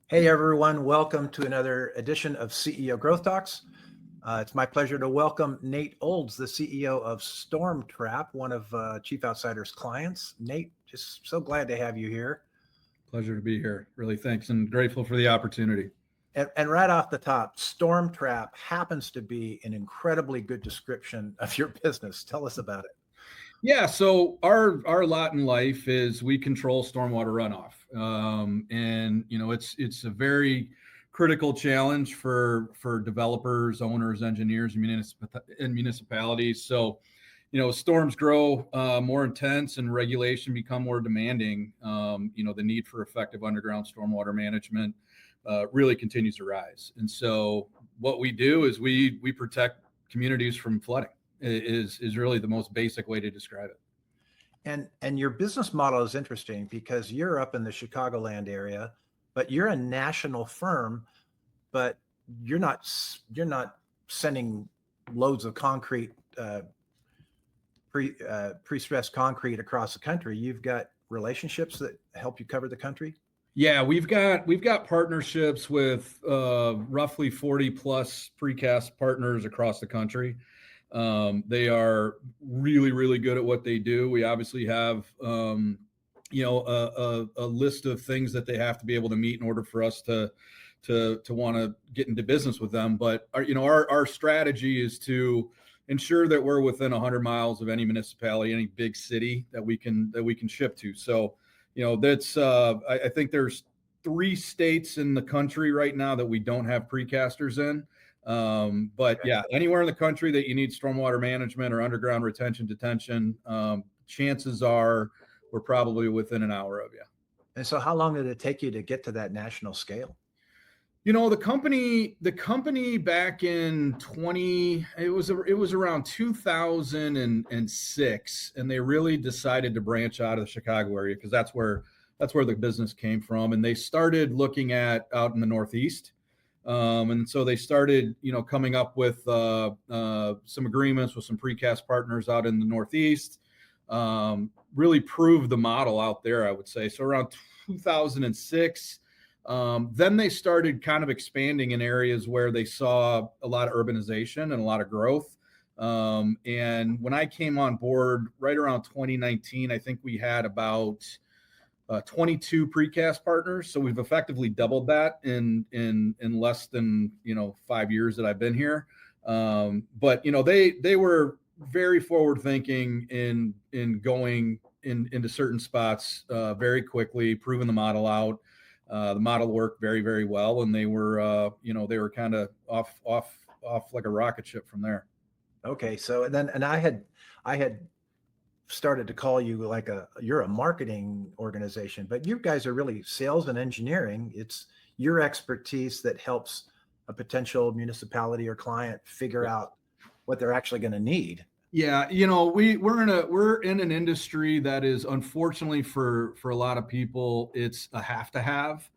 Hey everyone, welcome to another edition of CEO Growth Talks. It's my pleasure to welcome Nate Olds, the CEO of StormTrap, one of Chief Outsider's clients. Nate, just so glad to have you here. Pleasure to be here. Really, thanks, and grateful for the opportunity. And right off the top, StormTrap happens to be an incredibly good description of your business. Tell us about it. Yeah, so our lot in life is we control stormwater runoff, and it's a very critical challenge for developers, owners, engineers, and municipalities. So, storms grow more intense and regulation become more demanding. The need for effective underground stormwater management really continues to rise. And so, what we do is we protect communities from flooding. Is really the most basic way to describe it. And your business model is interesting because you're up in the Chicagoland area, but you're a national firm, but you're not sending loads of concrete, pre-stressed concrete across the country. You've got relationships that help you cover the country. Yeah, we've got partnerships with roughly 40 plus precast partners across the country. They are really, really good at what they do. We obviously have, a list of things that they have to be able to meet in order for us to want to get into business with them. But our strategy is to ensure that we're within 100 miles of any municipality, any big city that we can ship to. So, that's I think there's 3 states in the country right now that we don't have precasters in. But yeah, anywhere in the country that you need stormwater management or underground retention detention, chances are we're probably within an hour of you. And so how long did it take you to get to that national scale? The company back in it was around 2006, and they really decided to branch out of the Chicago area because that's where the business came from. And they started looking at out in the Northeast. And so they started, coming up with some agreements with some precast partners out in the Northeast, really proved the model out there, I would say. So around 2006, then they started kind of expanding in areas where they saw a lot of urbanization and a lot of growth. And when I came on board right around 2019, I think we had about 22 precast partners. So we've effectively doubled that in less than 5 years that I've been here. But they were very forward thinking in going into certain spots very quickly, proving the model out. The model worked very, very well, and they were kind of off like a rocket ship from there. Okay, so I had started to call you like you're a marketing organization, but you guys are really sales and engineering. It's your expertise that helps a potential municipality or client figure out what they're actually going to need. Yeah, we're in an industry that is, unfortunately for a lot of people, it's a have to have.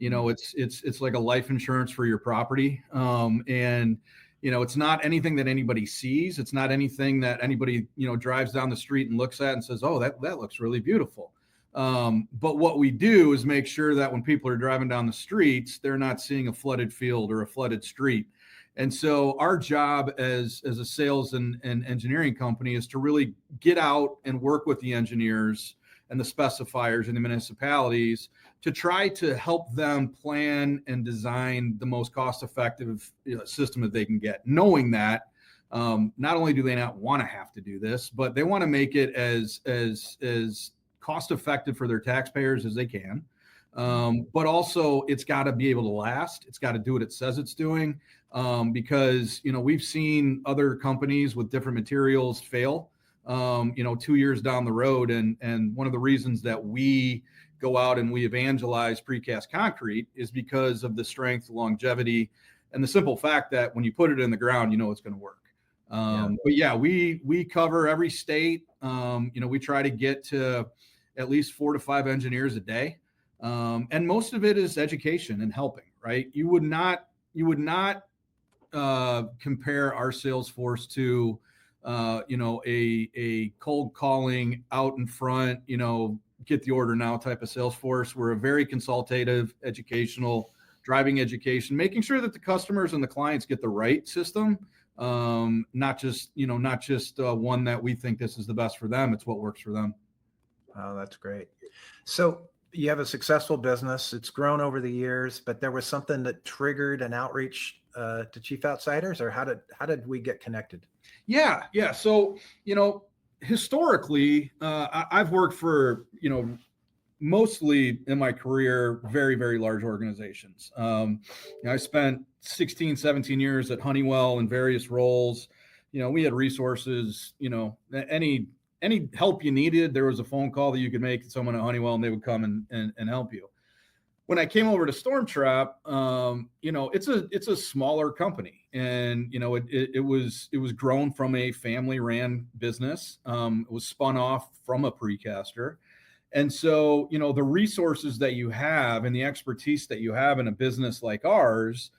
It's like a life insurance for your property. And it's not anything that anybody sees. It's not anything that anybody, drives down the street and looks at and says, oh, that looks really beautiful. But what we do is make sure that when people are driving down the streets, they're not seeing a flooded field or a flooded street. And so our job as a sales and engineering company is to really get out and work with the engineers and the specifiers and the municipalities to try to help them plan and design the most cost-effective system that they can get, knowing that not only do they not want to have to do this, but they want to make it as cost-effective for their taxpayers as they can. But also it's got to be able to last. It's got to do what it says it's doing, because we've seen other companies with different materials fail 2 years down the road. And one of the reasons that we go out and we evangelize precast concrete is because of the strength, longevity, and the simple fact that when you put it in the ground, it's going to work. But yeah, we cover every state. We try to get to at least 4 to 5 engineers a day. And most of it is education and helping, right? You would not compare our sales force to, a cold calling out in front, get the order now type of sales force. We're a very consultative, educational, driving education, making sure that the customers and the clients get the right system, not just one that we think this is the best for them. It's what works for them. Oh, that's great. So you have a successful business. It's grown over the years, but there was something that triggered an outreach to Chief Outsiders, or how did we get connected? Yeah. So, historically, I've worked for, mostly in my career, very, very large organizations. I spent 16, 17 years at Honeywell in various roles. We had resources, any help you needed, there was a phone call that you could make to someone at Honeywell and they would come and help you. When I came over to Storm Trap, it's a smaller company, and it was grown from a family ran business. It was spun off from a precaster. And so, the resources that you have and the expertise that you have in a business like ours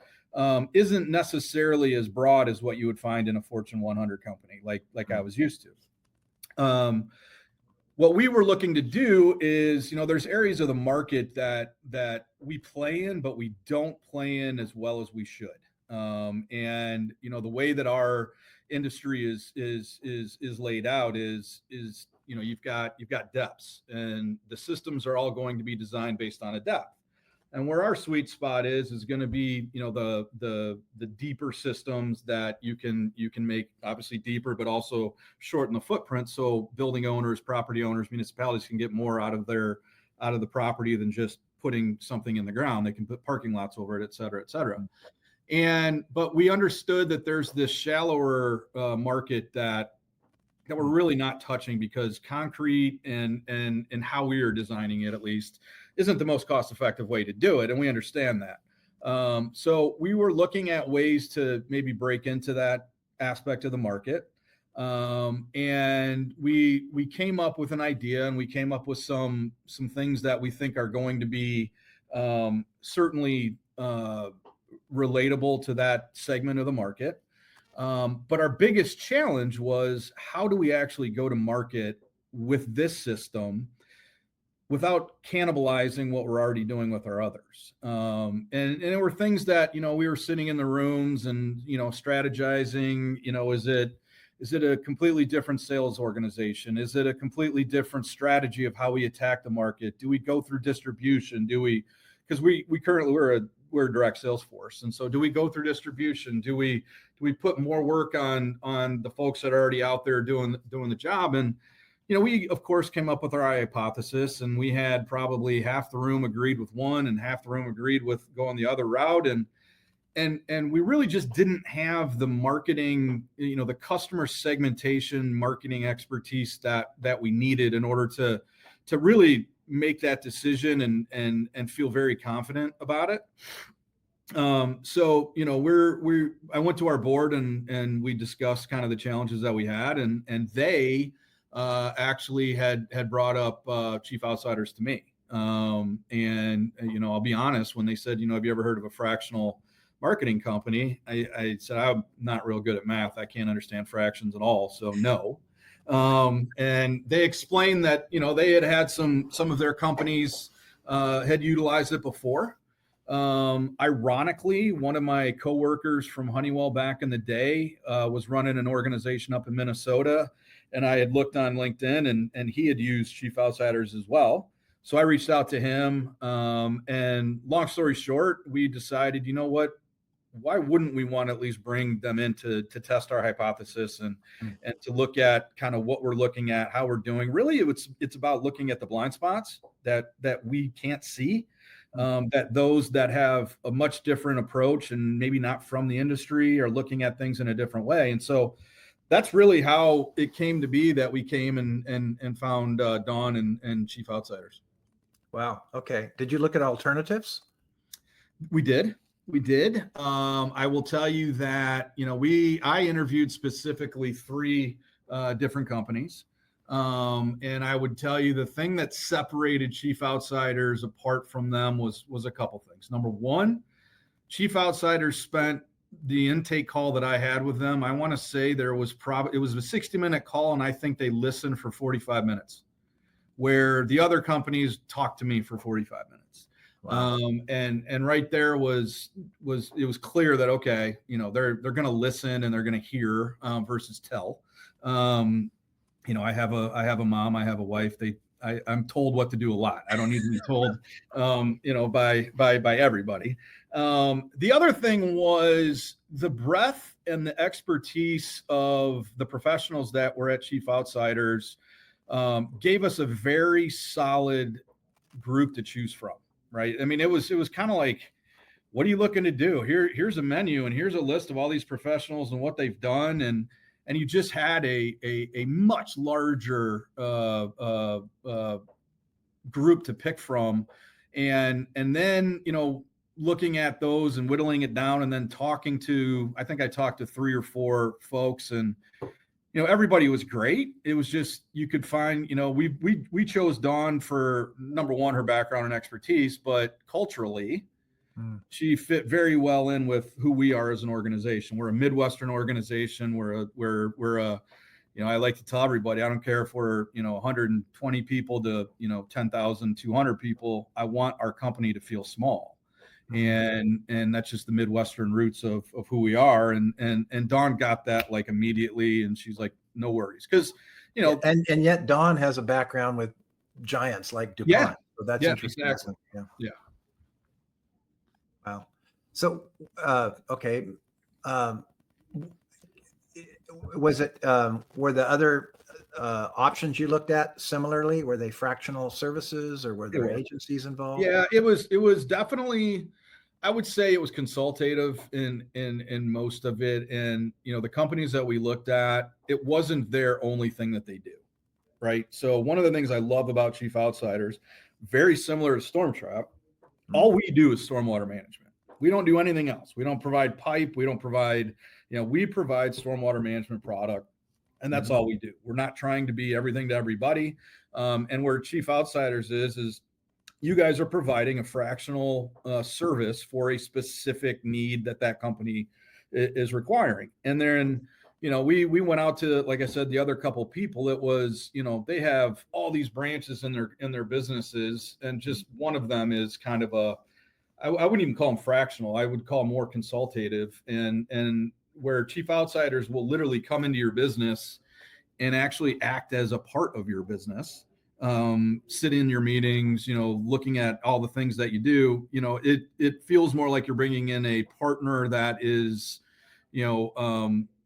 isn't necessarily as broad as what you would find in a Fortune 100 company like I was used to. What we were looking to do is, there's areas of the market that we play in, but we don't play in as well as we should. And the way that our industry is laid out is you've got depths, and the systems are all going to be designed based on a depth. And where our sweet spot is going to be, the deeper systems that you can make obviously deeper, but also shorten the footprint. So building owners, property owners, municipalities can get more out of the property than just putting something in the ground. They can put parking lots over it, et cetera, et cetera. But we understood that there's this shallower market that we're really not touching, because concrete and how we are designing it, at least, isn't the most cost-effective way to do it. And we understand that. So we were looking at ways to maybe break into that aspect of the market. And we came up with an idea, and we came up with some things that we think are going to be certainly relatable to that segment of the market. But our biggest challenge was, how do we actually go to market with this system without cannibalizing what we're already doing with our others? And there were things that, we were sitting in the rooms and, strategizing, is it a completely different sales organization? Is it a completely different strategy of how we attack the market? Do we go through distribution? Because we currently, we're a direct sales force. And so do we go through distribution? Do we put more work on the folks that are already out there doing the job? And, we of course came up with our hypothesis, and we had probably half the room agreed with one and half the room agreed with going the other route. And we really just didn't have the marketing, the customer segmentation, marketing expertise that we needed in order to really make that decision and feel very confident about it. So, I went to our board and we discussed kind of the challenges that we had, and they actually had brought up Chief Outsiders to me. And I'll be honest, when they said, have you ever heard of a fractional marketing company? I said, I'm not real good at math. I can't understand fractions at all. So no. And they explained that, they had some of their companies had utilized it before. Ironically, one of my coworkers from Honeywell back in the day was running an organization up in Minnesota, and I had looked on LinkedIn, and he had used Chief Outsiders as well. So I reached out to him, and long story short, we decided, why wouldn't we want to at least bring them in to test our hypothesis and to look at kind of what we're looking at, how we're doing. Really, it's about looking at the blind spots that we can't see, that those that have a much different approach and maybe not from the industry are looking at things in a different way. And so that's really how it came to be that we came and found Dawn and Chief Outsiders. Wow. Okay. Did you look at alternatives? We did. I will tell you that, I interviewed specifically 3 different companies. And I would tell you the thing that separated Chief Outsiders apart from them was a couple things. Number one, Chief Outsiders spent the intake call that I had with them. I want to say it was a 60-minute call, and I think they listened for 45 minutes. where the other companies talked to me for 45 minutes. Wow. And right there was it was clear that, okay, they're going to listen and they're going to hear, versus tell. I have a mom, I have a wife. I'm told what to do a lot. I don't need to be told, by everybody. The other thing was the breadth and the expertise of the professionals that were at Chief Outsiders, gave us a very solid group to choose from. Right. I mean, it was kind of like, what are you looking to do? Here's a menu and here's a list of all these professionals and what they've done. And you just had a much larger group to pick from. And then, looking at those and whittling it down and then I think I talked to 3 or 4 folks, and everybody was great. It was just, you could find, we chose Dawn for, number one, her background and expertise, but culturally, she fit very well in with who we are as an organization. We're a Midwestern organization. We're a, I like to tell everybody, I don't care if we're, 120 people to, 10,200 people. I want our company to feel small. And that's just the Midwestern roots of who we are. And Dawn got that like immediately. And she's like, no worries. Cause and yet Dawn has a background with giants like DuPont. Yeah, so that's interesting. Exactly. Yeah. Wow. So, okay. Was it, were the other options you looked at similarly? Were they fractional services or were there agencies involved? Yeah, it was definitely, I would say it was consultative in most of it. And, the companies that we looked at, it wasn't their only thing that they do. Right. So one of the things I love about Chief Outsiders, very similar to Storm Trap, all we do is stormwater management. We don't do anything else. We don't provide pipe. We don't provide, we provide stormwater management product, and that's all we do. We're not trying to be everything to everybody. And where Chief Outsiders is you guys are providing a fractional service for a specific need that company is requiring. And then, we went out to, like I said, the other couple people. It was, they have all these branches in their businesses, and just one of them is kind of I wouldn't even call them fractional. I would call them more consultative, and where Chief Outsiders will literally come into your business and actually act as a part of your business, sit in your meetings, looking at all the things that you do. It feels more like you're bringing in a partner that is,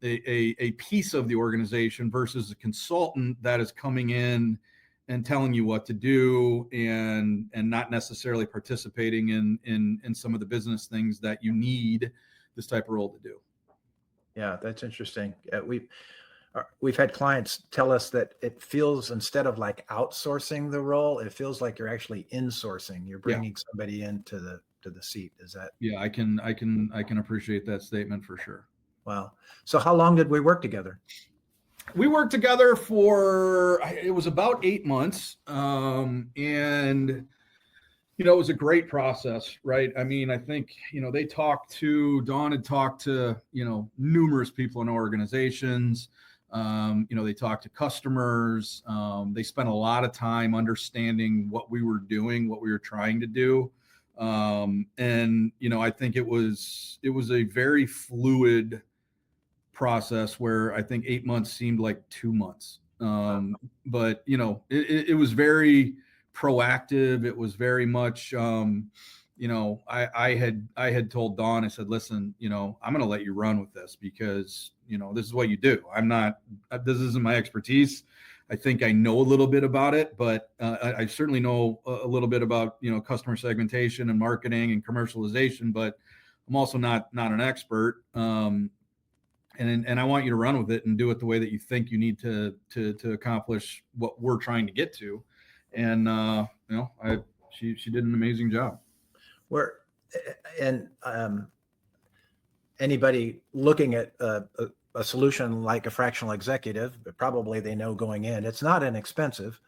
a piece of the organization versus a consultant that is coming in and telling you what to do, and not necessarily participating in some of the business things that you need this type of role to do. Yeah, that's interesting. We've had clients tell us that it feels, instead of like outsourcing the role, it feels like you're actually insourcing. You're bringing somebody into the seat. Is that? Yeah, I can appreciate that statement for sure. Wow. So how long did we work together? We worked together for, it was about 8 months. And, it was a great process, right? I mean, I think, Dawn had talked to, numerous people in organizations. They talked to customers. They spent a lot of time understanding what we were doing, what we were trying to do. And, I think it was a very fluid process where I think 8 months seemed like 2 months. But it was very proactive. It was very much, I had told Dawn, I said, listen, I'm going to let you run with this because, this is what you do. This isn't my expertise. I think I know a little bit about it, but I certainly know a little bit about, customer segmentation and marketing and commercialization, but I'm also not an expert. And I want you to run with it and do it the way that you think you need to accomplish what we're trying to get to. And she did an amazing job. Anybody looking at a solution like a fractional executive, but probably they know going in, it's not inexpensive.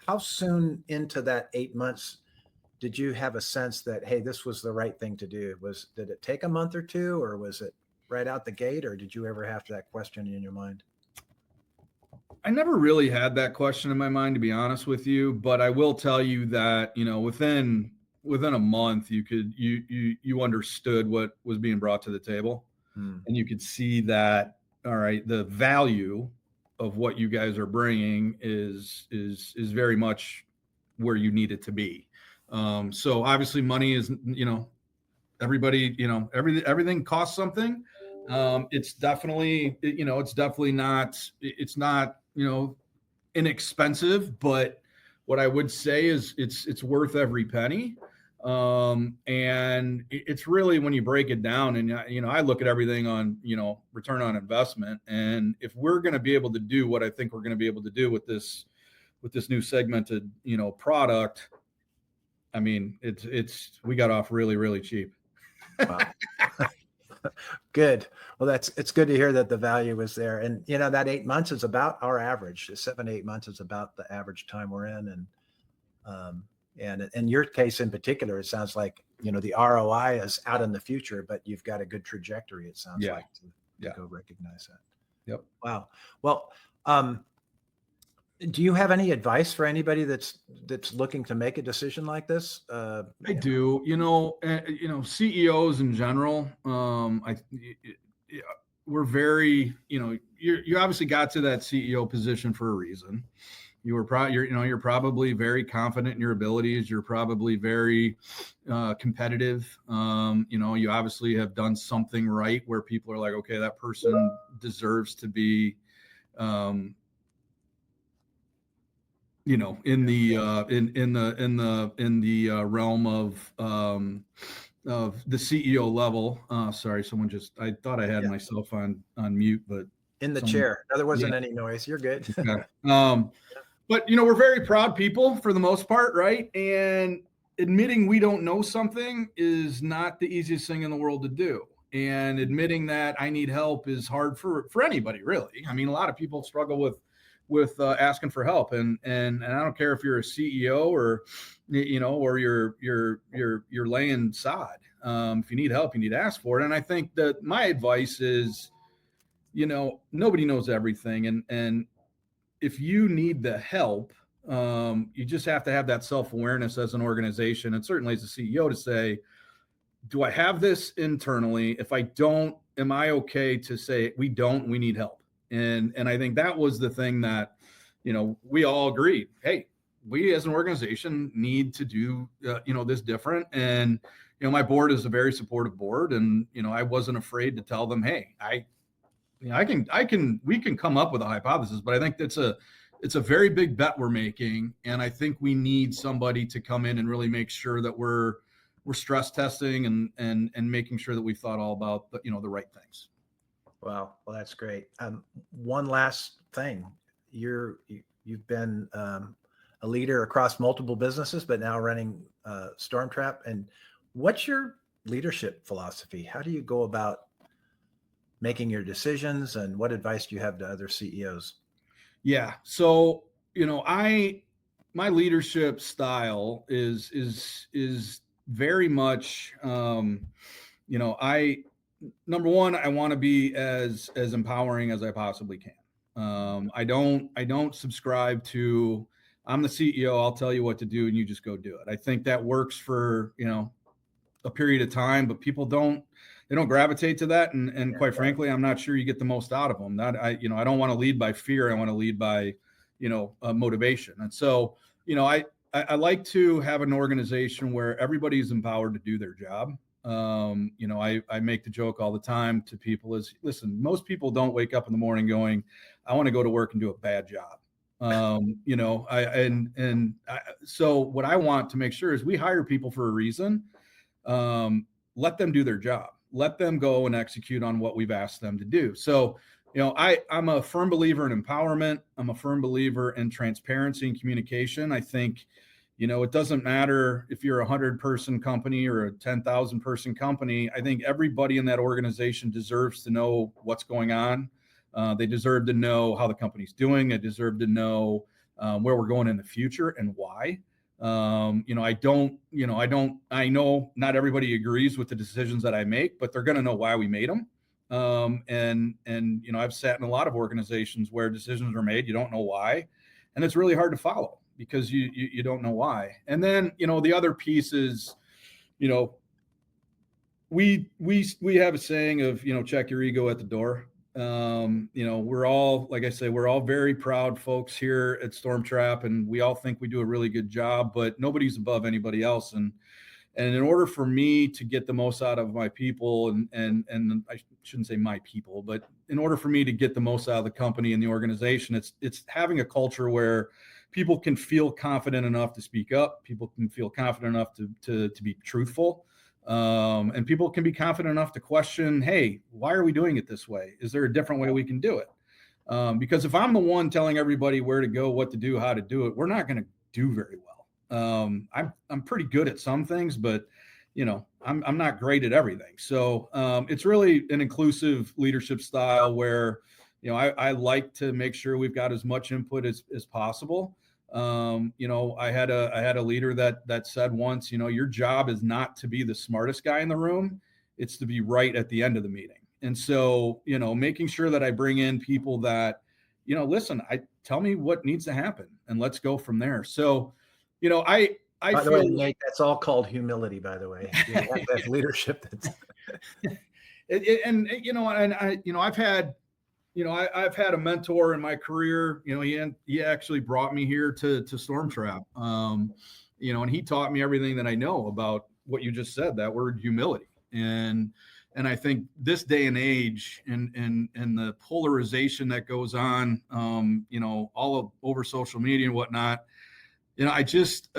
How soon into that 8 months did you have a sense that, hey, this was the right thing to do? Did it take a month or two, or was it right out the gate, or did you ever have that question in your mind? I never really had that question in my mind, to be honest with you, but I will tell you that, within a month, you understood what was being brought to the table, and you could see that, all right, the value of what you guys are bringing is very much where you need it to be. So obviously money is, everybody, everything costs something. It's definitely, it's not, inexpensive, but what I would say is it's worth every penny. And it's really, when you break it down, and, I look at everything on, return on investment. And if we're going to be able to do what I think we're going to be able to do with this new segmented, product, I mean, we got off really, really cheap. Wow. Good. Well, it's good to hear that the value is there. And, that 8 months is about our average. 7 to 8 months is about the average time we're in. And in your case in particular, it sounds like, the ROI is out in the future, but you've got a good trajectory, it sounds like, to go recognize that. Yep. Wow. Well, do you have any advice for anybody that's looking to make a decision like this? I do. CEOs in general. We're very. You obviously got to that CEO position for a reason. You're probably very confident in your abilities. You're probably very competitive. You obviously have done something right where people are like, okay, that person deserves to be. In the realm of the CEO level. Sorry, I thought I had myself on mute, but in the chair. No, there wasn't any noise. You're good. Okay. But we're very proud people for the most part, right? And admitting we don't know something is not the easiest thing in the world to do. And admitting that I need help is hard for anybody, really. I mean, a lot of people struggle with asking for help, and I don't care if you're a CEO or or you're laying sod. If you need help, you need to ask for it. And I think that my advice is, nobody knows everything, and if you need the help, you just have to have that self-awareness as an organization, and certainly as a CEO, to say, do I have this internally? If I don't, am I okay to say we need help? And I think that was the thing that, we all agreed, hey, we as an organization need to do, this different. And, my board is a very supportive board. And, I wasn't afraid to tell them, hey, we can come up with a hypothesis, but I think it's a very big bet we're making. And I think we need somebody to come in and really make sure that we're stress testing and making sure that we've thought all about the right things. Wow. Well, that's great. One last thing. You've been a leader across multiple businesses, but now running Stormtrap. And what's your leadership philosophy? How do you go about making your decisions, and what advice do you have to other CEOs? Yeah. So, my leadership style is very much, number one, I want to be as empowering as I possibly can. I don't subscribe to, I'm the CEO, I'll tell you what to do and you just go do it. I think that works for, a period of time, but people don't gravitate to that. And quite frankly, I'm not sure you get the most out of them. I don't want to lead by fear. I want to lead by, motivation. And so, I like to have an organization where everybody's empowered to do their job. I make the joke all the time to people is, listen, most people don't wake up in the morning going, I want to go to work and do a bad job. So what I want to make sure is we hire people for a reason. Let them do their job. Let them go and execute on what we've asked them to do. So, I'm a firm believer in empowerment. I'm a firm believer in transparency and communication. I think, it doesn't matter if you're a 100-person company or a 10,000-person company. I think everybody in that organization deserves to know what's going on. They deserve to know how the company's doing. They deserve to know where we're going in the future and why. I know not everybody agrees with the decisions that I make, but they're going to know why we made them. And I've sat in a lot of organizations where decisions are made, you don't know why, and it's really hard to follow because you don't know why. And then the other piece is, we have a saying of check your ego at the door. We're all, like I say, we're all very proud folks here at Storm Trap, and we all think we do a really good job, but nobody's above anybody else. And in order for me to get the most out of my people, and I shouldn't say my people, but in order for me to get the most out of the company and the organization, it's having a culture where people can feel confident enough to speak up, people can feel confident enough to be truthful, and people can be confident enough to question, hey, why are we doing it this way? Is there a different way we can do it? Because if I'm the one telling everybody where to go, what to do, how to do it, we're not going to do very well. I'm pretty good at some things, but I'm not great at everything. So it's really an inclusive leadership style where I like to make sure we've got as much input as possible. I had a leader that said once, your job is not to be the smartest guy in the room, it's to be right at the end of the meeting. And so making sure that I bring in people that listen, tell me what needs to happen and let's go from there. So I By the feel way, Nate, that's all called humility, by the way. You have to have leadership. I've had a mentor in my career. He actually brought me here to Storm Trap. And he taught me everything that I know about what you just said, that word humility. And I think this day and age and the polarization that goes on, all over social media and whatnot, I just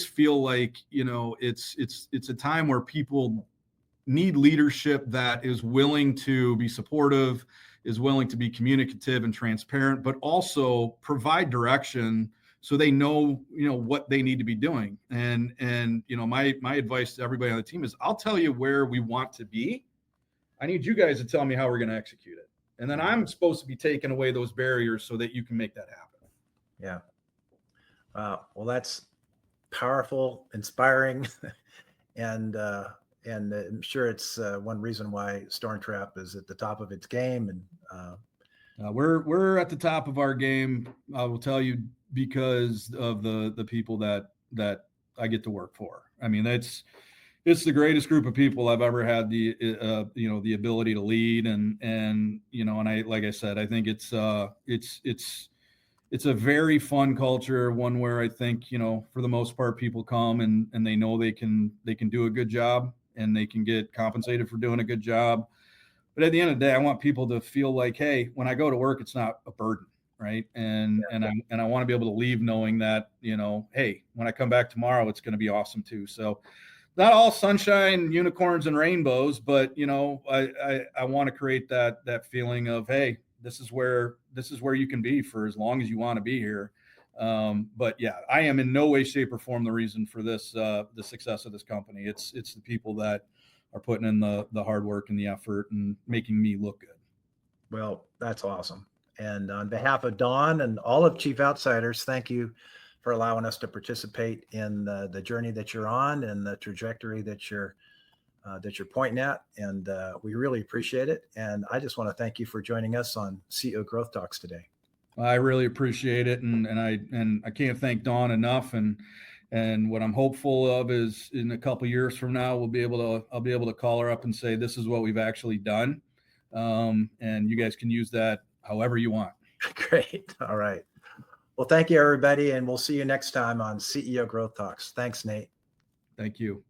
feel like, it's a time where people need leadership that is willing to be supportive, is willing to be communicative and transparent, but also provide direction so they know, what they need to be doing. And my advice to everybody on the team is, I'll tell you where we want to be. I need you guys to tell me how we're going to execute it. And then I'm supposed to be taking away those barriers so that you can make that happen. Yeah. Well, that's powerful, inspiring, and I'm sure it's one reason why Storm Trap is at the top of its game. And we're at the top of our game. I will tell you, because of the people that I get to work for. I mean, it's the greatest group of people I've ever had the ability to lead, and I, like I said, I think it's a very fun culture, one where I think, for the most part, people come and they know they can do a good job and they can get compensated for doing a good job. But at the end of the day, I want people to feel like, hey, when I go to work, it's not a burden, right? And I want to be able to leave knowing that, hey, when I come back tomorrow, it's going to be awesome too. So not all sunshine, unicorns, and rainbows, but I want to create that feeling of, hey, this is where you can be for as long as you want to be here. But yeah, I am in no way, shape, or form the reason for this, the success of this company. It's the people that are putting in the hard work and the effort and making me look good. well, that's awesome. And on behalf of Dawn and all of Chief Outsiders, thank you for allowing us to participate in the journey that you're on and the trajectory that you're pointing at. And we really appreciate it. And I just want to thank you for joining us on CEO Growth Talks today. I really appreciate it, and I can't thank Dawn enough. And what I'm hopeful of is, in a couple of years from now, I'll be able to call her up and say, this is what we've actually done, and you guys can use that however you want. Great. All right. Well, thank you, everybody, and we'll see you next time on CEO Growth Talks. Thanks, Nate. Thank you.